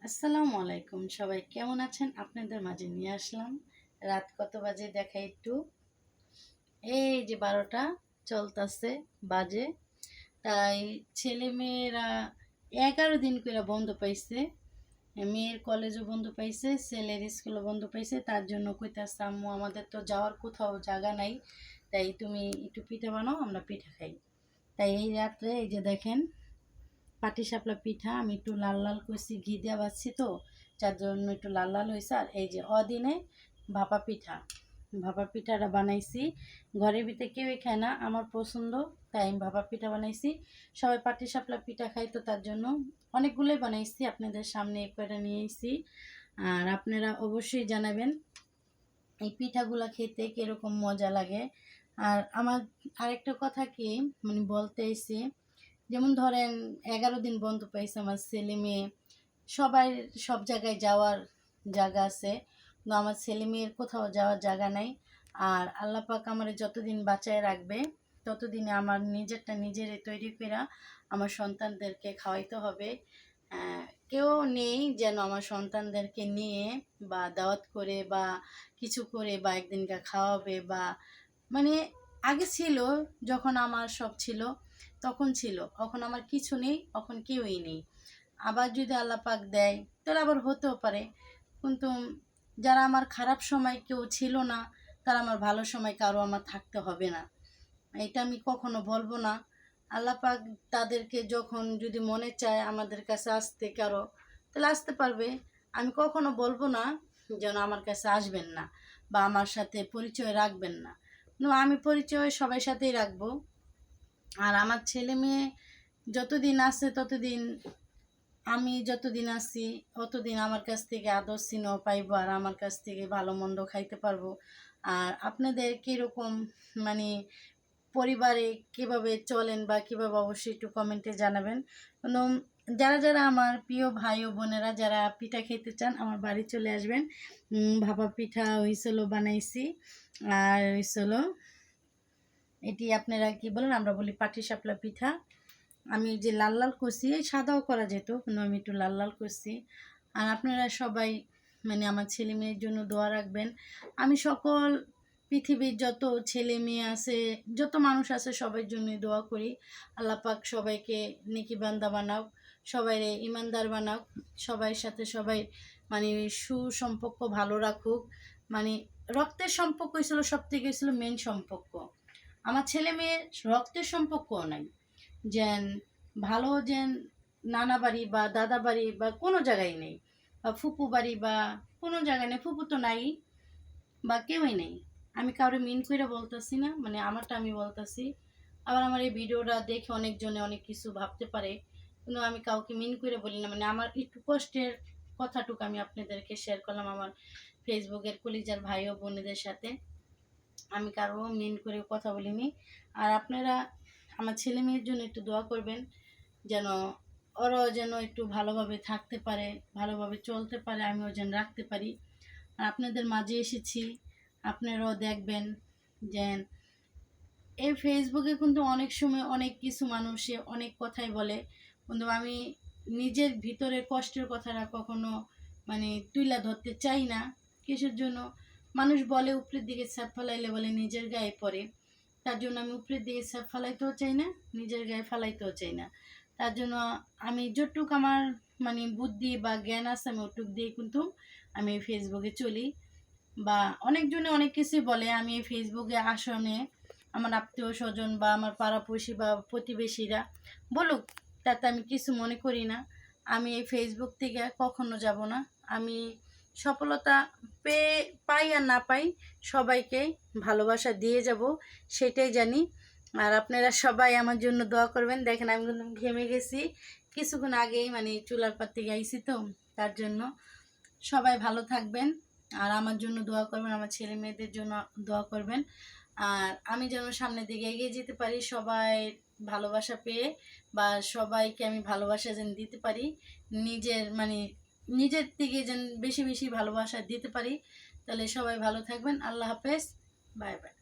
আসসালামু আলাইকুম, সবাই কেমন আছেন? আপনাদের মাঝে নিয়ে আসলাম। রাত কত বাজে দেখাই একটু। এই যে 12টা চলতেছে বাজে। তাই ছেলে মেয়েরা 11 দিন করে বন্ধ পাইছে। মেয়ের কলেজও বন্ধ পাইছে, ছেলের স্কুলও বন্ধ পাইছে। তার জন্য কইতাছে আম্মু আমাদের তো যাওয়ার কোথাও জায়গা নাই, তাই তুমি একটু পিঠা বানাও, আমরা পিঠা খাই। তাই এই রাত্রে এই যে দেখেন পাটিসাপলা পিঠা আমি একটু লাল লাল করছি, ঘি দেওয়া বাচ্ছি তো, যার জন্য একটু লাল লাল হয়েছে। আর এই যে অদিনে ভাপা পিঠা, ভাপা পিঠাটা বানাইছি। ঘরের ভিতরে কেউই খায় না, আমার পছন্দ, তাই আমি ভাপা পিঠা বানাইছি। সবাই পাটিসাপলা পিঠা খাই, তো তার জন্য অনেকগুলোই বানাইছি, আপনাদের সামনে এক কয়টা নিয়ে এসেছি। আর আপনারা অবশ্যই জানাবেন এই পিঠাগুলা খেতে কীরকম মজা লাগে। আর আমার আরেকটা কথা কি বলতে এসে, যেমন ধরেন 11 দিন বন্ধ পাইছে আমার ছেলে মেয়ে, সবাই সব জায়গায় যাওয়ার জায়গা আছে, কিন্তু আমার ছেলে মেয়ের কোথাও যাওয়ার জায়গা নাই। আর আল্লাহ পাক আমার যতদিন বাঁচায় রাখবে ততদিনে আমার নিজেরটা নিজেরই তৈরি করে আমার সন্তানদেরকে খাওয়াইতে হবে। কেউ নেই যেন আমার সন্তানদেরকে নিয়ে বা দাওয়াত করে বা কিছু করে বা একদিনকে খাওয়াবে বা মানে আগে ছিল, যখন আমার সব ছিল তখন ছিল, এখন আমার কিছু নেই, এখন কেউই নেই। আবার যদি আল্লাহ পাক দেয় তাহলে আবার হতেও পারে, কিন্তু যারা আমার খারাপ সময় কেউ ছিল না, তারা আমার ভালো সময় কারো আমার থাকতে হবে না, এটা আমি কখনো বলবো না। আল্লাহ পাক তাদেরকে যখন যদি মনে চায় আমাদের কাছে আসতে কারো, তাহলে আসতে পারবে। আমি কখনো বলবো না যেন আমার কাছে আসবেন না বা আমার সাথে পরিচয় রাখবেন না। আমি পরিচয় সবার সাথেই রাখবো। আর আমার ছেলে মেয়ে যতদিন আছে ততদিন, আমি যতদিন আছি ততদিন আমার কাছ থেকে আদর স্নেহ পাইবো, আর আমার কাছ থেকে ভালো মন্দ খাইতে পারবো। আর আপনাদের কীরকম মানে পরিবারে কিভাবে চলেন বা কীভাবে, অবশ্যই একটু কমেন্টে জানাবেন। এবং যারা যারা আমার প্রিয় ভাই ও বোনেরা যারা পিঠা খেতে চান আমার বাড়ি চলে আসবেন। ভাপা পিঠা হয়েছিল বানাইছি, আর হয়েছিল এটি আপনারা কি বলেন, আমরা বলি পাটিসাপলা পিঠা। আমি যে লাল লাল করছি, সাদাও করা যেত, কিন্তু আমি একটু লাল লাল করছি। আর আপনারা সবাই আমার ছেলে মেয়ের জন্য দোয়া রাখবেন। আমি সকল পৃথিবীর যত ছেলে মেয়ে আছে, যত মানুষ আছে, সবার জন্যই দোয়া করি। আল্লাহ পাক সবাইকে নেকি বান্দা বানাও, সবাই ইমানদার বানাও, সবার সাথে সবাই সুসম্পর্ক ভালো রাখুক। রক্তের সম্পর্ক ছিল সব থেকে ছিল মেন সম্পর্ক। আমার ছেলে মেয়ের রক্তের সম্পর্কও নাই, যেন ভালো যেন নানা বাড়ি বা দাদা বাড়ি বা কোনো জায়গায় নেই, বা ফুপু বাড়ি বা কোনো জায়গায় নেই, ফুপু তো নাই বা কেউই নেই। আমি কাউরে মিন করে বলতেছি না, আমারটা আমি বলতেছি। আবার আমার এই ভিডিওটা দেখে অনেকজনে অনেক কিছু ভাবতে পারে, কিন্তু আমি কাউকে মিন করে বলি না। আমার একটু কষ্টের কথাটুকু আমি আপনাদেরকে শেয়ার করলাম আমার ফেসবুকের কলিজার ভাই ও বোনেদের সাথে। আমি কারো মিন করে কথা বলিনি। আর আপনারা আমার ছেলে মেয়ের জন্য একটু দোয়া করবেন, যেন ওরাও যেন একটু ভালোভাবে থাকতে পারে, ভালোভাবে চলতে পারে, আমিও যেন রাখতে পারি। আর আপনাদের মাঝে এসেছি, আপনারাও দেখবেন। যে এই ফেসবুকে কিন্তু অনেক সময় অনেক কিছু মানুষে অনেক কথাই বলে, কিন্তু আমি নিজের ভিতরের কষ্টের কথাটা কখনো তুইলা ধরতে চাই না। কিসের জন্য? মানুষ বলে উপরের দিকে ছাপ ফেলাইলে বলে নিজের গায়ে পড়ে, তার জন্য আমি উপরের দিকে ছাপ ফেলাইতেও চাই না, নিজের গায়ে ফেলাইতেও চাই না। তার জন্য আমি যতটুক আমার বুদ্ধি বা জ্ঞান আছে, আমি ওটুক দিয়ে কিন্তু আমি ফেসবুকে চলি। বা অনেকজনে অনেক কিছুই বলে, আমি এই ফেসবুকে আসনে আমার আত্মীয় স্বজন বা আমার পাড়াপড়শি বা প্রতিবেশীরা বলুক, তাতে আমি কিছু মনে করি না। আমি এই ফেসবুক থেকে কখনো যাব না। আমি সফলতা পাই আর না পাই, সবাইকে ভালোবাসা দিয়ে যাব, সেটাই জানি। আর আপনারা সবাই আমার জন্য দোয়া করবেন। দেখেন আমি কিন্তু ঘেমে গেছি কিছুক্ষণ আগেই, চুলার পার থেকে আইসি, তো তার জন্য সবাই ভালো থাকবেন। আর আমার জন্য দোয়া করবেন, আমার ছেলে মেয়েদের জন্য দোয়া করবেন। আর আমি যেন সামনের দিকে এগিয়ে যেতে পারি, সবাই ভালোবাসা পেয়ে, বা সবাইকে আমি ভালোবাসা যেন দিতে পারি, নিজের নিজের থেকে যেন বেশি বেশি ভালোবাসা দিতে পারি। তাহলে সবাই ভালো থাকবেন। আল্লাহ হাফেজ, বাই বাই।